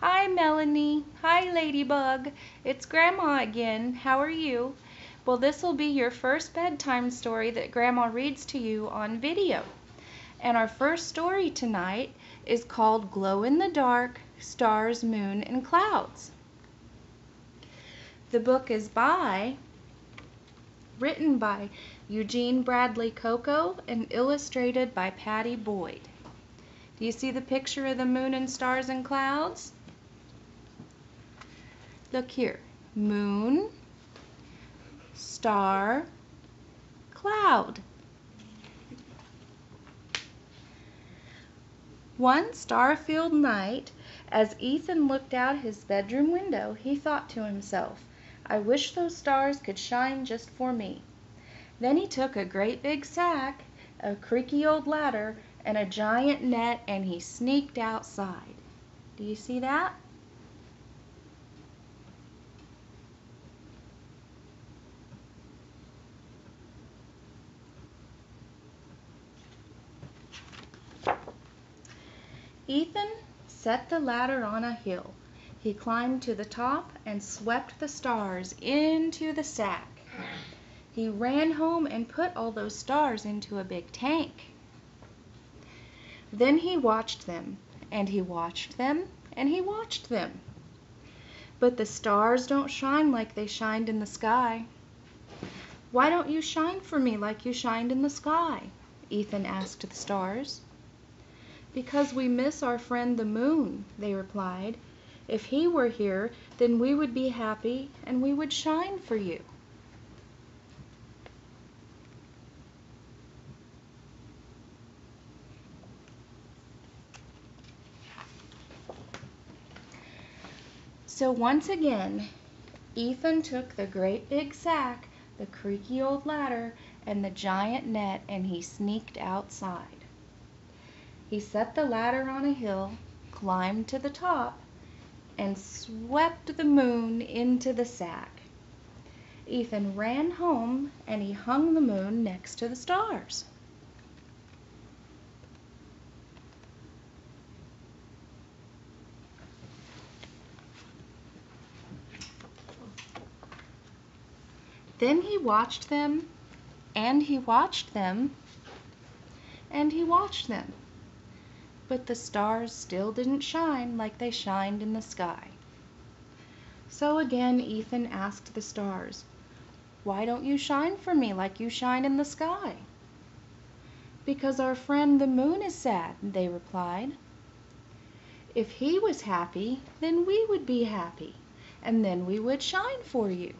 Hi, Melanie. Hi, Ladybug. It's Grandma again. How are you? Well, this will be your first bedtime story that Grandma reads to you on video. And our first story tonight is called Glow in the Dark, Stars, Moon, and Clouds. The book is written by Eugene Bradley Coco and illustrated by Patty Boyd. Do you see the picture of the moon and stars and clouds? Look here. Moon, star, cloud. One star-filled night, as Ethan looked out his bedroom window, he thought to himself, "I wish those stars could shine just for me." Then he took a great big sack, a creaky old ladder, and a giant net, and he sneaked outside. Do you see that? Ethan set the ladder on a hill. He climbed to the top and swept the stars into the sack. He ran home and put all those stars into a big tank. Then he watched them, and he watched them, and he watched them. But the stars don't shine like they shined in the sky. "Why don't you shine for me like you shined in the sky?" Ethan asked the stars. "Because we miss our friend the moon," they replied. "If he were here, then we would be happy and we would shine for you." So once again, Ethan took the great big sack, the creaky old ladder, and the giant net, and he sneaked outside. He set the ladder on a hill, climbed to the top, and swept the moon into the sack. Ethan ran home and he hung the moon next to the stars. Then he watched them, and he watched them, and he watched them. But the stars still didn't shine like they shined in the sky. So again Ethan asked the stars, "Why don't you shine for me like you shine in the sky?" "Because our friend the moon is sad," they replied. "If he was happy, then we would be happy, and then we would shine for you."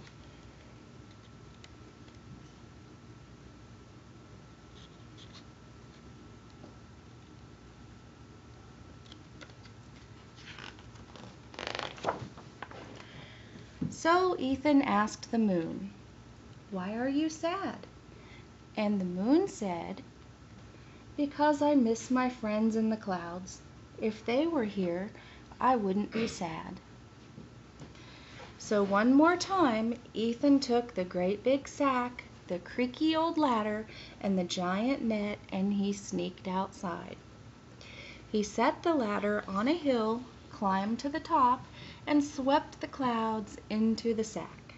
So Ethan asked the moon, "Why are you sad?" And the moon said, "Because I miss my friends in the clouds. If they were here, I wouldn't be sad." So one more time, Ethan took the great big sack, the creaky old ladder, and the giant net, and he sneaked outside. He set the ladder on a hill, climbed to the top, and swept the clouds into the sack.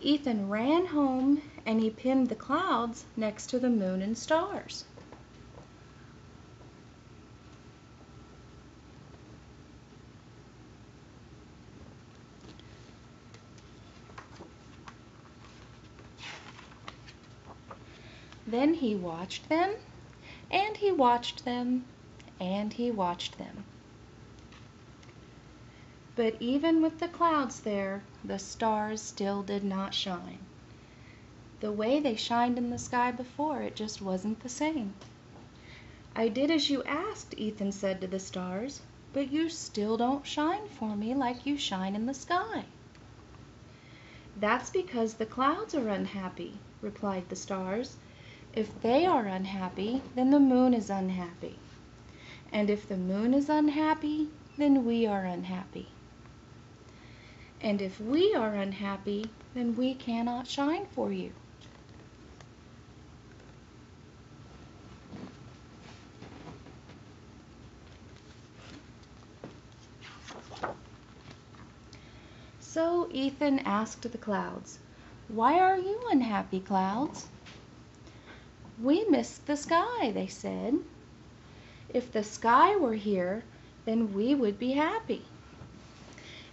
Ethan ran home and he pinned the clouds next to the moon and stars. Then he watched them, and he watched them, and he watched them. But even with the clouds there, the stars still did not shine. The way they shined in the sky before, it just wasn't the same. "I did as you asked," Ethan said to the stars, "but you still don't shine for me like you shine in the sky." "That's because the clouds are unhappy," replied the stars. "If they are unhappy, then the moon is unhappy. And if the moon is unhappy, then we are unhappy. And if we are unhappy, then we cannot shine for you." So Ethan asked the clouds, "Why are you unhappy, clouds?" "We missed the sky," they said. "If the sky were here, then we would be happy."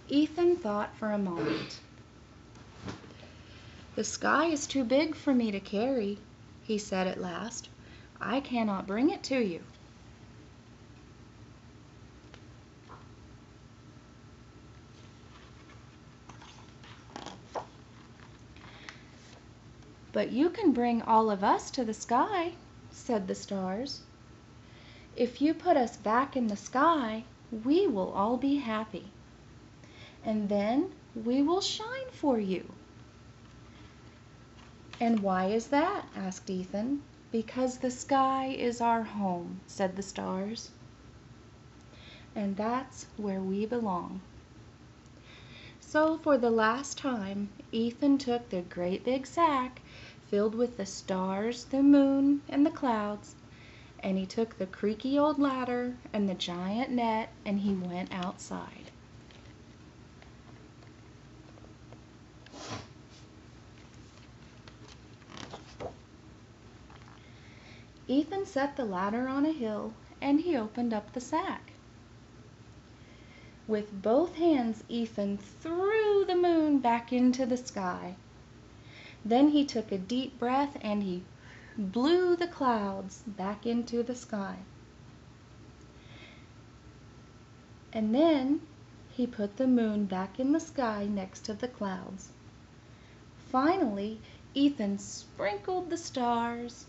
Ethan thought for a moment. "The sky is too big for me to carry," he said at last. "I cannot bring it to you." "But you can bring all of us to the sky," said the stars. "If you put us back in the sky, we will all be happy. And then we will shine for you." "And why is that?" asked Ethan. "Because the sky is our home," said the stars. "And that's where we belong." So for the last time, Ethan took the great big sack filled with the stars, the moon, and the clouds, and he took the creaky old ladder and the giant net, and he went outside. Ethan set the ladder on a hill, and he opened up the sack. With both hands Ethan threw the moon back into the sky. Then he took a deep breath and he blew the clouds back into the sky. And then he put the moon back in the sky next to the clouds. Finally, Ethan sprinkled the stars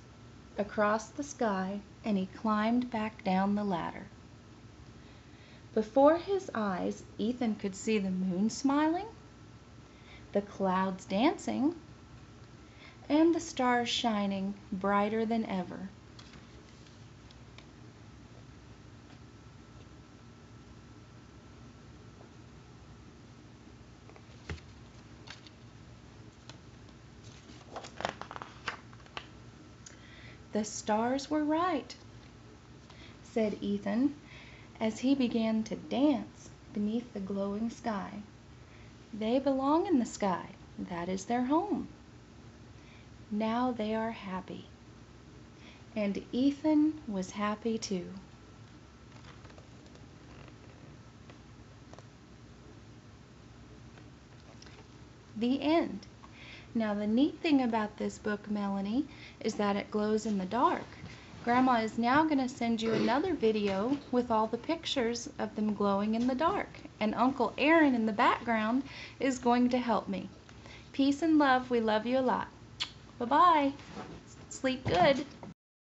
across the sky and he climbed back down the ladder. Before his eyes, Ethan could see the moon smiling, the clouds dancing, and the stars shining brighter than ever. "The stars were right," said Ethan, as he began to dance beneath the glowing sky. "They belong in the sky. That is their home. Now they are happy." And Ethan was happy too. The end. Now the neat thing about this book, Melanie, is that it glows in the dark. Grandma is now going to send you another video with all the pictures of them glowing in the dark. And Uncle Aaron in the background is going to help me. Peace and love. We love you a lot. Bye-bye. Sleep good.